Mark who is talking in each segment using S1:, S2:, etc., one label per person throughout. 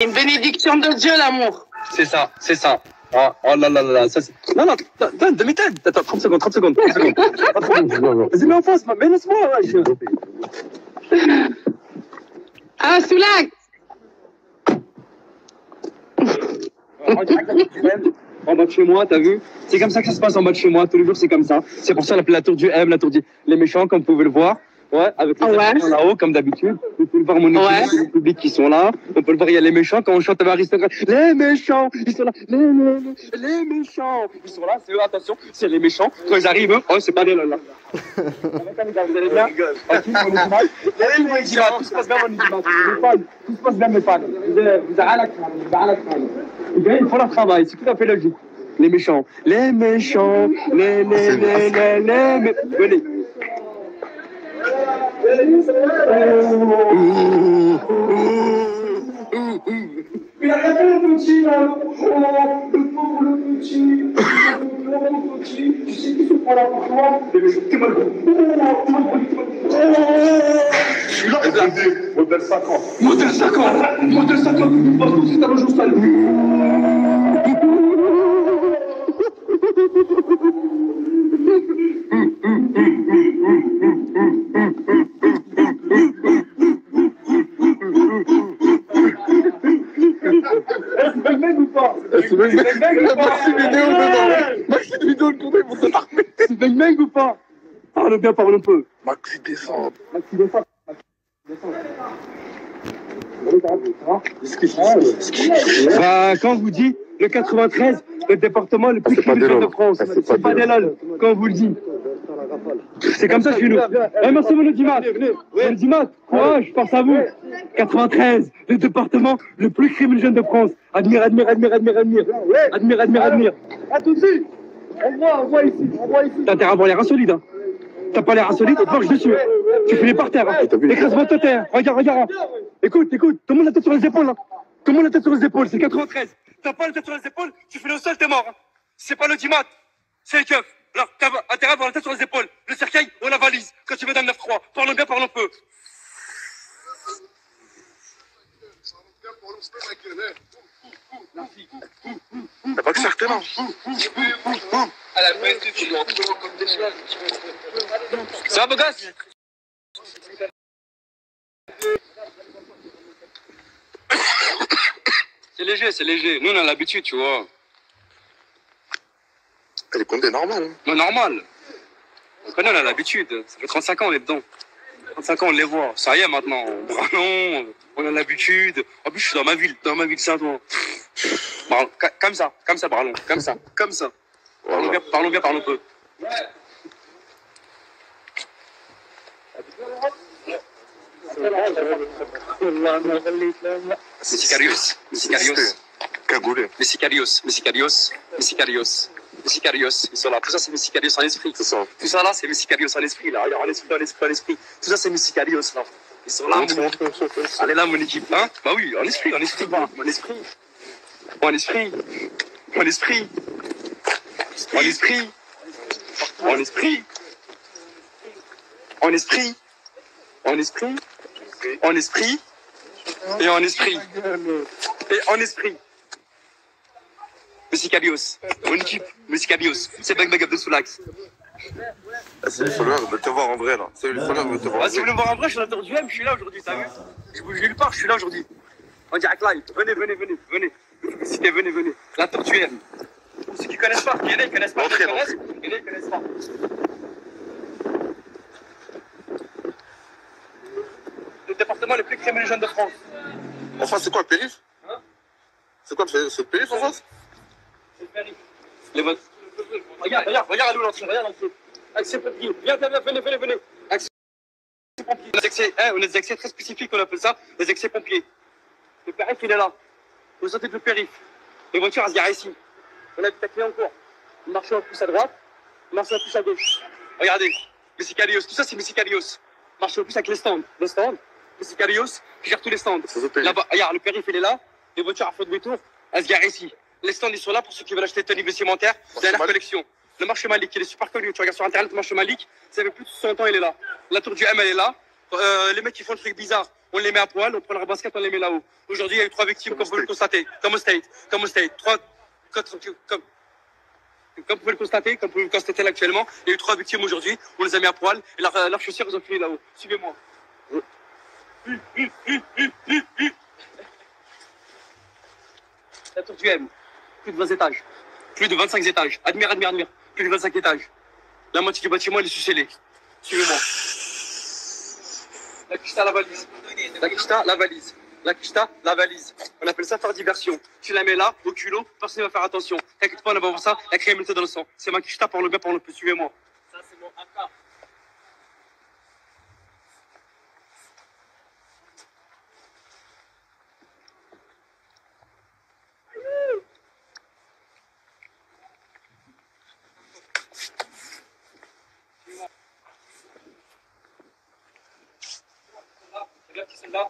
S1: Une bénédiction de Dieu, l'amour.
S2: C'est ça, c'est ça. Oh, oh là là là là, ça c'est... Non, non, donne, demi-tête. Attends, 30 secondes, 30 secondes, 30 secondes. Vas-y, mets en face, mais laisse-moi.
S1: Ah, Soulac.
S2: En bas de chez moi, t'as vu? C'est comme ça que ça se passe en bas de chez moi, tous les jours c'est comme ça. C'est pour ça la tour du M, la tour du... Les méchants, comme vous pouvez le voir. Ouais, avec les habitants là-haut, comme d'habitude. Vous pouvez le voir mon équipe, le public qui sont là. On peut le voir, il y a les méchants. Quand on chante avec aristocrate, les méchants, ils sont là. Les méchants, ils sont là. C'est eux, attention, c'est les méchants. Quand ils arrivent, oh, c'est pas des là. Vous allez bien? Tout se passe bien, mon équipe. Tout se passe bien, mes fans. Vous avez rien à craindre. Vous avez rien à craindre. Ils font leur travail, c'est tout à fait logique. Les méchants. Les méchants. Venez.
S3: Il a rien fait le petit là, le pauvre le petit, tu sais qui se prend là pour toi? T'es mal. Je suis là, modèle 50. Modèle 50, modèle 50, parce que c'est un jour sale.
S2: C'est Maxi vidéo le compter pour te l'armer. C'est bang ou pas? Parle bien, parle un peu. Maxi descend. Maxi descend. Bah, quand on vous dit le 93, le département le plus criminel de France, c'est pas des lol, quand on vous le dit. C'est comme ça chez nous. Merci mon Audimat. Mon Audimat, courage, force à vous. 93, le département le plus criminel de France. Admire. Admire.
S3: À tout de suite. On voit ici.
S2: T'as intérêt à avoir l'air insolide, hein. T'as pas l'air insolide, on te marche dessus. Tu finis par terre, hein. Écrase-moi de terre. Regarde. Écoute, tout le monde la tête sur les épaules, hein. Tout le monde la tête sur les épaules, c'est 93. T'as pas la tête sur les épaules, tu finis au sol, t'es mort, hein. C'est pas l'Audimat, c'est les keufs. Alors, t'as intérêt à avoir la tête sur les épaules. Le cercueil ou la valise, quand tu veux dans le 9-3. Parlons bien, parlons peu.
S4: T'as pas que certains, non?
S2: Ça va, beau gosse? C'est léger. Nous, on a l'habitude, tu vois.
S4: Elle est condé normal. Hein.
S2: Non, normal. On connaît, on a l'habitude. Ça fait 35 ans, on est dedans. 35 ans, on les voit. Ça y est, maintenant. Bralon, on a l'habitude. En plus, je suis dans ma ville, ça, toi. Comme ça, Bralon. Comme ça. Voilà. Parlons bien, parlons peu. Messicarios.
S4: Cagoulé.
S2: Messicarios. Ils sont là. Tout ça, c'est Messicarios en esprit.
S4: C'est ça.
S2: Tout ça, là, c'est Messicarios en esprit, là. Regarde, en esprit. Tout ça, c'est Messicarios, là. Ils sont là. Allez là, mon équipe. Hein? Bah oui, en esprit. En esprit. Messicarios. Mon équipe. Messicarios. C'est Bang Up de Soulax.
S4: C'est le follower de te voir en vrai, là. C'est le follower de te voir en vrai.
S2: Si vous voulez me voir en vrai, je suis dans la tour du M, je suis là aujourd'hui, t'as vu? Je bouge nulle part, je suis là aujourd'hui. En direct live. Venez. Venez. La tour du M. Ceux qui connaissent pas, il y en a qui connaissent pas. Il y en a qui connaissent pas. Le département le plus criminel de France.
S4: En face, c'est quoi, le périph'?
S2: Hein?
S4: C'est quoi, c'est le périph' en face?
S2: C'est le périph'. Les votes. Regarde à nous l'entier, regarde l'entier. Accès pompier. Viens, venez. Accès pompier. On a des accès très spécifiques, on appelle ça des accès pompiers. Le périph', il est là. Vous sortez de le périph'. Les voitures, elles se garent ici. On habite à Cléancourt. On marche un plus à droite, on marche un plus à gauche. Regardez, Messicarios, tout ça c'est Messicarios. Marche un plus avec les stands. Messicarios qui gère tous les stands. Là-bas, regarde, le périph' il est là. Les voitures à feu de demi-tour, elles se garent ici. Les stands ils sont là pour ceux qui veulent acheter des tenues vestimentaires, dernière collection. Le marché Malik, il est super connu. Tu regardes sur internet, le marché Malik, ça fait plus de 60 ans, il est là. La tour du M, elle est là. Les mecs qui font le truc bizarre, on les met à poil, on prend leur basket, on les met là-haut. Aujourd'hui, il y a eu 3 victimes, comme vous pouvez le constater. Comme au State. Comme vous pouvez le constater, comme vous pouvez le constater là actuellement, il y a eu 3 victimes aujourd'hui, on les a mis à poil, et leurs chaussures, ils ont fini là-haut. Suivez-moi. La tour du M, plus de 20 étages, plus de 25 étages. Admire, plus de 25 étages. La moitié du bâtiment, elle est sous-scellée. Suivez-moi. La kishta, la valise. La kishta, la valise. La kishta, la valise. On appelle ça faire diversion. Tu la mets là, au culot, personne ne va faire attention. T'inquiète pas, on va voir ça, la criminalité dans le sang. C'est ma kishta, pour le bien, pour le peu. Suivez-moi. Ça, c'est mon AK. Regarde qui sont là.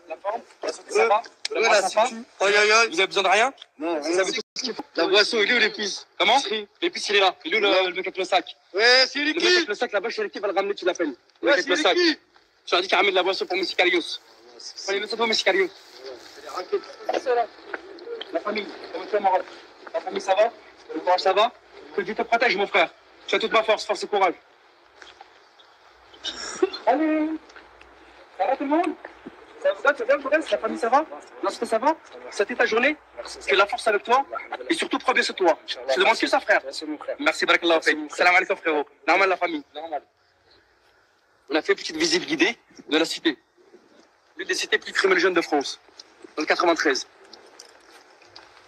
S2: La forme, la santé, ça va?
S4: Aïe, aïe, aïe.
S2: Vous avez besoin de rien?
S4: Non,
S2: Vous avez tout ce qu'il faut.
S4: la boisson, il est où l'épice?
S2: Comment? L'épice, il est là. Il est où le mec avec le sac?
S4: Ouais, c'est
S2: Le mec
S4: qui?
S2: avec le sac là-bas, chez qui va le ramener, tu l'appelles. Le mec
S4: Ouais,
S2: avec le
S4: c'est
S2: sac.
S4: qui?
S2: Tu as dit qu'il ramène de la boisson pour Messicarios. Prenez le sac pour Messicarios. La famille, comment tu vas, Maroc? La famille, ça va? Le courage, ça va? Que Dieu te protège, mon frère. Tu as toute ma force, force et courage. Allez! Ça va tout le monde? Ça va, tu vas bien, la famille, ça va? La santé, ça va? C'était ta journée? Que la force avec toi? Et surtout, prends bien sur toi. Je te demande ce que ça, frère. Merci, barakallah. Salam alaikum, frérot. Normal, la famille. Normal. On a fait une petite visite guidée de la cité. L'une des cités plus criminogènes de France. Dans le 93.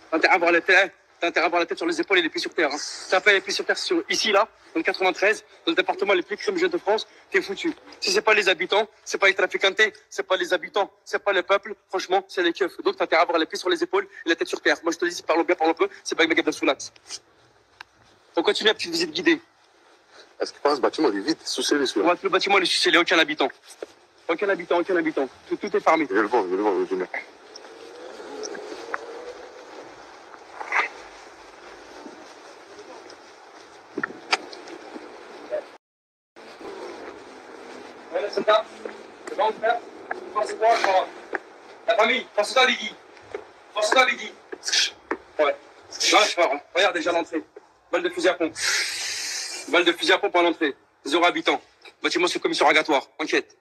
S2: T'as intérêt à avoir la tête, t'as intérêt à avoir la tête sur les épaules et les pieds sur terre. Hein. T'as pas les pieds sur terre ici, là, dans le 93, dans le département les plus criminogènes de France, t'es foutu. Si c'est pas les habitants, c'est pas les trafiquantés, c'est pas les habitants, c'est pas le peuple, franchement, c'est les keufs. Donc t'as intérêt à avoir les pieds sur les épaules et la tête sur terre. Moi je te dis, parle bien, parle peu, c'est pas avec ma sous l'axe. On continue la petite visite guidée.
S4: Est-ce que ce bâtiment il est vide, sous-scellé
S2: On
S4: celui-là?
S2: va le bâtiment, il est succédé, aucun habitant. Aucun habitant. Tout est fermé.
S4: Je vais le voir, je vais le voir.
S2: Ouais, c'est ça. C'est bon, frère. Force-toi, je crois. La famille, force-toi, Biggie. Force-toi, Biggie. Ouais. Non, frère, regarde déjà l'entrée. Balle de fusil à pompe. Balle de fusil à pompe à l'entrée. 0 habitants. Bâtiment sous commission rogatoire. Enquête.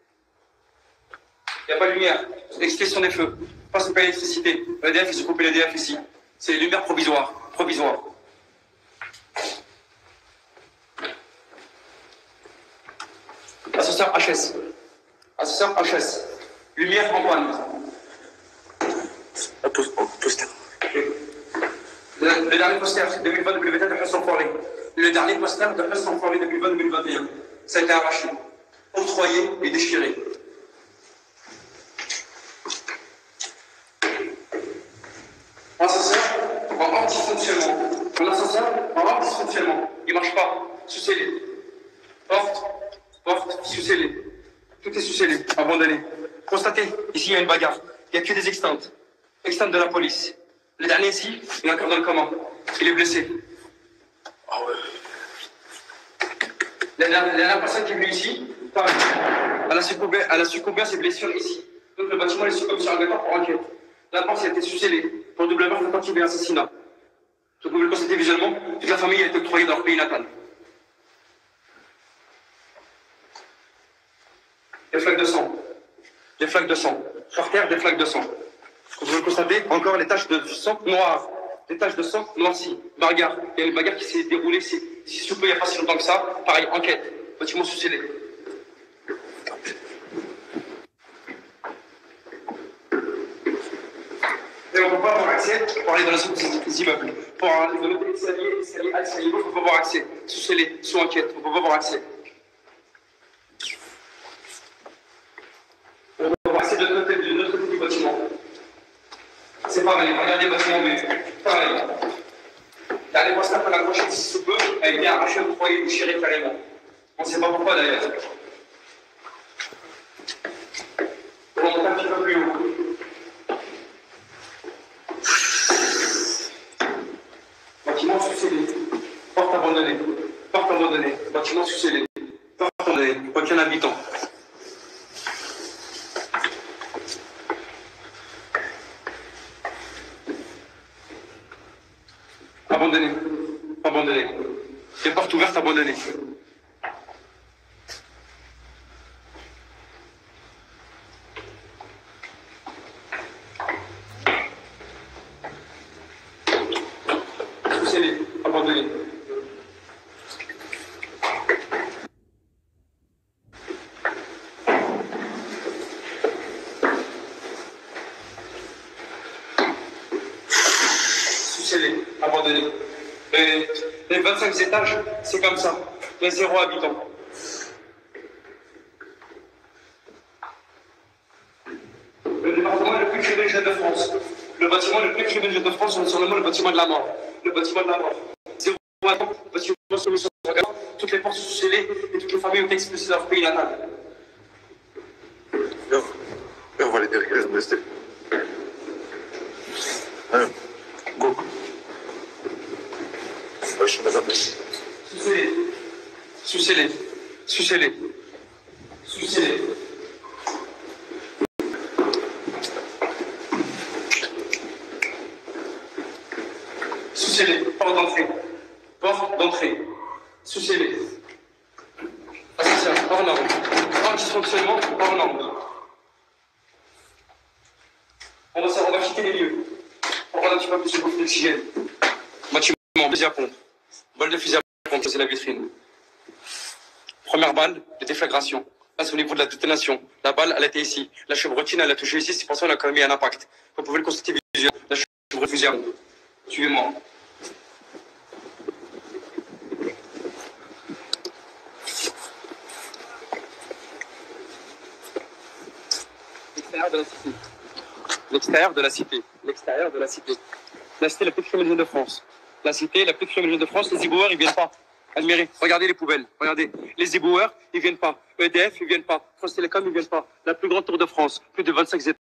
S2: Il n'y a pas de lumière. Extinction des feux. Pas de l'électricité. L'EDF, ils ont coupé l'EDF ici. C'est les lumières provisoires. Provisoires. Ascenseur HS. Ascenseur HS. Lumière en panne.
S4: Poster.
S2: Le dernier poster 2020-2021 de Hassan Foiré. Le dernier poster de Hassan Foiré 2020-2021. Ça a été arraché, octroyé et déchiré. Ascenseur en hors dysfonctionnement. Un ascenseur en hors dysfonctionnement. Il ne marche pas. Sous-scellé. Porte, sous-scellé. Tout est sous-scellé, abandonné. Constatez, ici il y a une bagarre. Il n'y a que des extinctes. Extinctes de la police. Le dernier ici, il est encore dans le coma. Il est blessé.
S4: Ah ouais.
S2: La dernière personne qui est venue ici, pareil. Elle a succombé à ses blessures ici. Donc le bâtiment est sous commission rogatoire pour enquête. La porte a été sous-scellée pour double meurtre, tentative et assassinat. Vous pouvez le constater visuellement, toute la famille a été octroyée dans leur pays natal. Des flaques de sang. Des flaques de sang. Sur terre, des flaques de sang. Vous pouvez le constater, encore les taches de sang noires. Des taches de sang noircies. Bagarre. Il y a une bagarre qui s'est déroulée ici sous peu, il n'y a pas si longtemps que ça. Pareil, enquête. Bâtiment sous-scellé. Et on ne peut pas avoir accès pour aller dans les autres immeubles. Pour aller dans l'escalier à l'escalier, on ne peut pas avoir accès. Sous-scellé, sous enquête, on ne peut pas avoir accès. On peut avoir accès de l'autre côté du bâtiment. C'est pareil, regardez le bâtiment B. Pareil. Dernier poster qu'on a accroché d'ici sous peu a été arraché, octroyé, déchiré carrément. On ne sait pas pourquoi d'ailleurs. On va monter un petit peu plus haut. Bâtiment sous-scellé. Porte abandonnée. Bâtiment abandonné. Abandonné. Les portes ouvertes, abandonnées. Scellé, abandonné. Scellé, abandonné. Les 25 étages, c'est comme ça. Il y a 0 habitant. Le département le plus criminogène de France. Le bâtiment le plus criminogène de France, on est surnommé le bâtiment de la mort. Le bâtiment de la mort. 0 habitant, bâtiment sur son regard. Toutes les portes sont scellées et toutes les familles ont été expulsées de leur pays natal.
S4: Viens, on va les dérégler, ça me rester. Allez, go. Ouais, je suis madame.
S2: Sous-scellé. Sous-scellé. Sous-scellé. Sous-scellé. Sous-scellé. Porte d'entrée. Porte d'entrée. Sous-scellé. Ascenseur. Hors norme. Hors dysfonctionnement. Hors norme. On va quitter les lieux. On va prendre un petit peu plus de bouffée d'oxygène. Bâtiment, fusil à pompe. Balle de fusil à pompe, c'est la vitrine. Première balle de déflagration. Là, c'est au niveau de la détonation. La balle, elle était ici. La chevrotine, elle a touché ici. C'est pour ça qu'on a quand même mis un impact. Vous pouvez le constater visuellement. La chevrotine, fusil à pompe. Suivez-moi. L'extérieur de la cité. L'extérieur de la cité. L'extérieur de la cité. La cité la plus criminogène de France. La cité la plus criminogène de France. Les éboueurs, ils viennent pas. Admirez. Regardez les poubelles. Regardez. Les éboueurs, ils viennent pas. EDF, ils viennent pas. France Télécom, ils viennent pas. La plus grande tour de France. Plus de 25 étages.